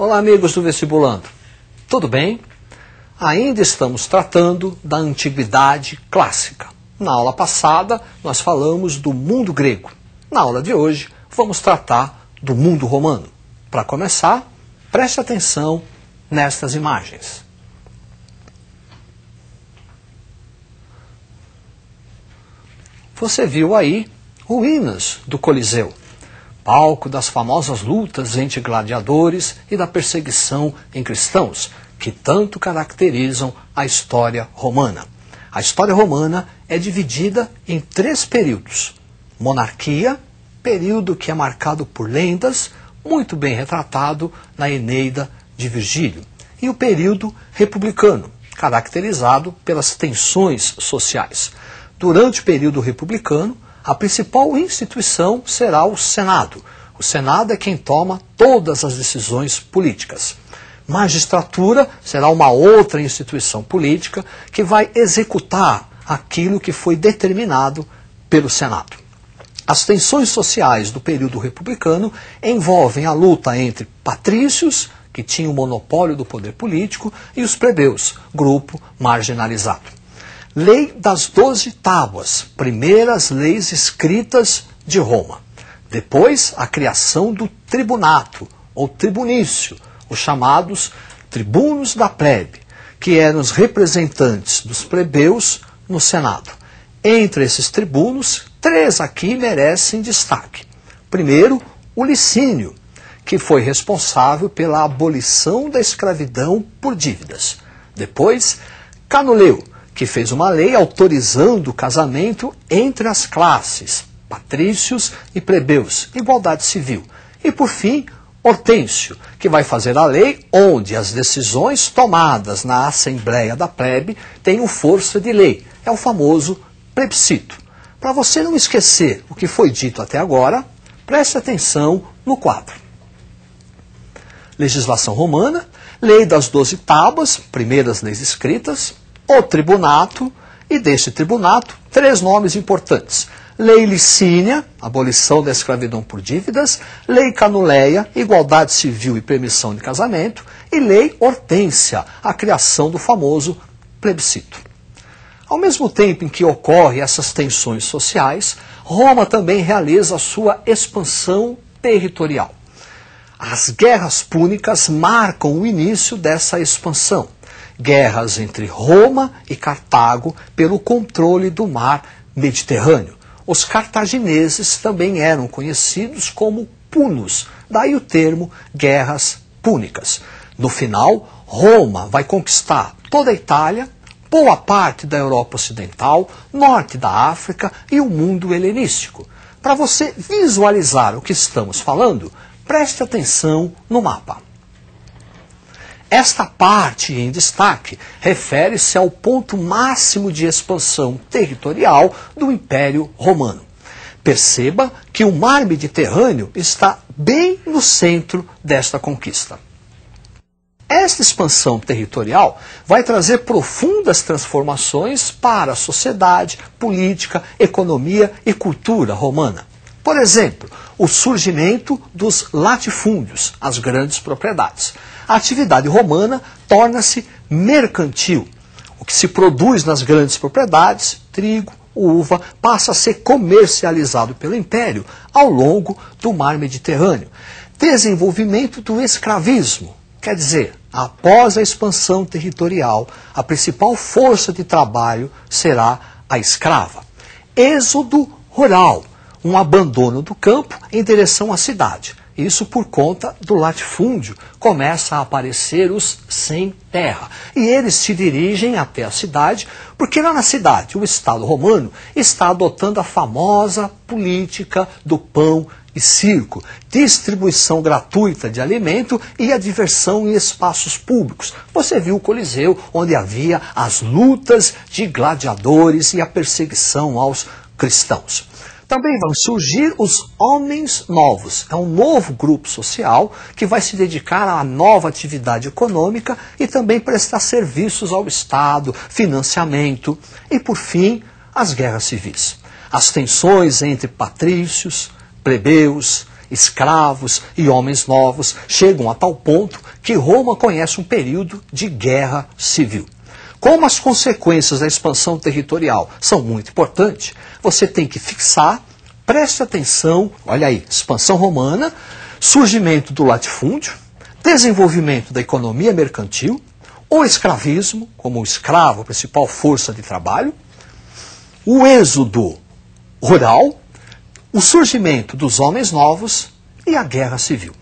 Olá, amigos do Vestibulando. Tudo bem? Ainda estamos tratando da antiguidade clássica. Na aula passada, nós falamos do mundo grego. Na aula de hoje, vamos tratar do mundo romano. Para começar, preste atenção nestas imagens. Você viu aí ruínas do Coliseu, palco das famosas lutas entre gladiadores e da perseguição em cristãos, que tanto caracterizam a história romana. A história romana é dividida em 3 períodos. Monarquia, período que é marcado por lendas, muito bem retratado na Eneida de Virgílio. E o período republicano, caracterizado pelas tensões sociais. Durante o período republicano, a principal instituição será o Senado. O Senado é quem toma todas as decisões políticas. Magistratura será uma outra instituição política que vai executar aquilo que foi determinado pelo Senado. As tensões sociais do período republicano envolvem a luta entre patrícios, que tinham o monopólio do poder político, e os plebeus, grupo marginalizado. Lei das 12 Tábuas, primeiras leis escritas de Roma. Depois, a criação do tribunato, ou tribunício, os chamados tribunos da plebe, que eram os representantes dos plebeus no Senado. Entre esses tribunos, 3 aqui merecem destaque. Primeiro, o Licínio, que foi responsável pela abolição da escravidão por dívidas. Depois, Canuleu, que fez uma lei autorizando o casamento entre as classes, patrícios e plebeus, igualdade civil. E por fim, Hortêncio, que vai fazer a lei onde as decisões tomadas na Assembleia da Plebe tenham força de lei. É o famoso plebiscito. Para você não esquecer o que foi dito até agora, preste atenção no quadro. Legislação romana, lei das 12 tábuas, primeiras leis escritas, o tribunato, e deste tribunato, 3 nomes importantes. Lei Licínia, abolição da escravidão por dívidas, Lei Canuleia, igualdade civil e permissão de casamento, e Lei Hortência, a criação do famoso plebiscito. Ao mesmo tempo em que ocorrem essas tensões sociais, Roma também realiza a sua expansão territorial. As guerras púnicas marcam o início dessa expansão. Guerras entre Roma e Cartago pelo controle do mar Mediterrâneo. Os cartagineses também eram conhecidos como punos, daí o termo guerras púnicas. No final, Roma vai conquistar toda a Itália, boa parte da Europa Ocidental, norte da África e o mundo helenístico. Para você visualizar o que estamos falando, preste atenção no mapa. Esta parte em destaque refere-se ao ponto máximo de expansão territorial do Império Romano. Perceba que o mar Mediterrâneo está bem no centro desta conquista. Esta expansão territorial vai trazer profundas transformações para a sociedade, política, economia e cultura romana. Por exemplo, o surgimento dos latifúndios, as grandes propriedades. A atividade romana torna-se mercantil. O que se produz nas grandes propriedades, trigo, uva, passa a ser comercializado pelo Império ao longo do mar Mediterrâneo. Desenvolvimento do escravismo, quer dizer, após a expansão territorial, a principal força de trabalho será a escrava. Êxodo rural, um abandono do campo em direção à cidade. Isso por conta do latifúndio. Começa a aparecer os sem terra. E eles se dirigem até a cidade, porque lá na cidade o Estado romano está adotando a famosa política do pão e circo, distribuição gratuita de alimento e a diversão em espaços públicos. Você viu o Coliseu, onde havia as lutas de gladiadores e a perseguição aos cristãos. Também vão surgir os homens novos. É um novo grupo social que vai se dedicar à nova atividade econômica e também prestar serviços ao Estado, financiamento e, por fim, as guerras civis. As tensões entre patrícios, plebeus escravos e homens novos chegam a tal ponto que Roma conhece um período de guerra civil. Como as consequências da expansão territorial são muito importantes, você tem que fixar, preste atenção, olha aí, expansão romana, surgimento do latifúndio, desenvolvimento da economia mercantil, o escravismo, como o escravo, a principal força de trabalho, o êxodo rural, o surgimento dos homens novos e a guerra civil.